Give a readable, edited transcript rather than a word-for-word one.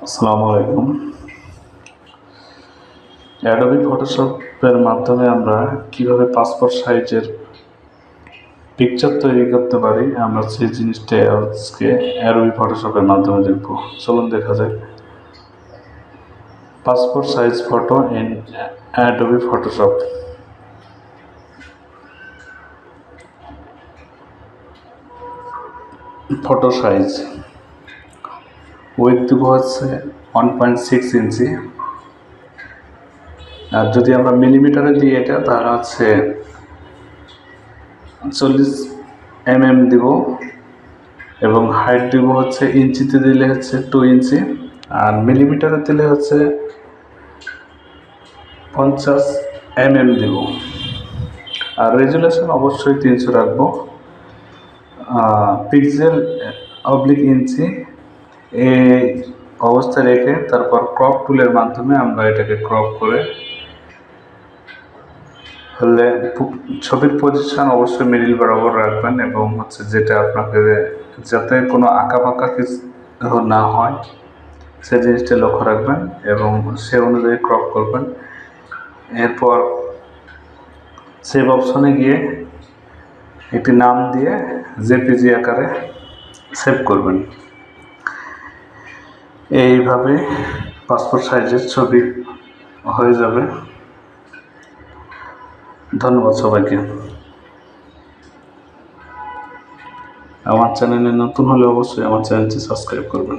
আসসালামু আলাইকুম। অ্যাডোবি ফটোশপের মাধ্যমে আমরা কিভাবে পাসপোর্ট সাইজের পিকচার তৈরি করতে পারি, আমরা সেই জিনিসটা আজকে অ্যাডোবি ফটোশপের মাধ্যমে দেখব। চলুন দেখা যাক। Passport size photo in Adobe Photoshop. Photo size with দেবো হচ্ছে 1.6 ইঞ্চি, আর যদি আমরা মিলিমিটারে দিই এটা, তাহলে হচ্ছে 40 mm দিব, এবং হাইট দিব হচ্ছে ইঞ্চিতে দিলে হচ্ছে 2 ইঞ্চি, আর মিলিমিটারে দিলে হচ্ছে 50 mm দিব, আর রেজুলেশন অবশ্যই 300 রাখবো। পিক্সেল অবলিক ইঞ্চি এই অবস্থা রেখে তারপর ক্রপ টুলের মাধ্যমে আমরা এটাকে ক্রপ করে হলে ছবির পজিশন অবশ্যই মিডিল বরাবর রাখবেন, এবং হচ্ছে যেটা আপনাকে যাতে কোনো আঁকা বাঁকা কিছু না হয় সে জিনিসটা লক্ষ্য রাখবেন এবং সে অনুযায়ী ক্রপ করবেন। এরপর সেভ অপশনে গিয়ে একটি নাম দিয়ে জেপিজি আকারে সেভ করবেন। এইভাবে পাসপোর্ট সাইজের ছবি হয়ে যাবে। ধন্যবাদ সবাইকে। আমার চ্যানেলে নতুন হলে অবশ্যই আমার চ্যানেলটি সাবস্ক্রাইব করবেন।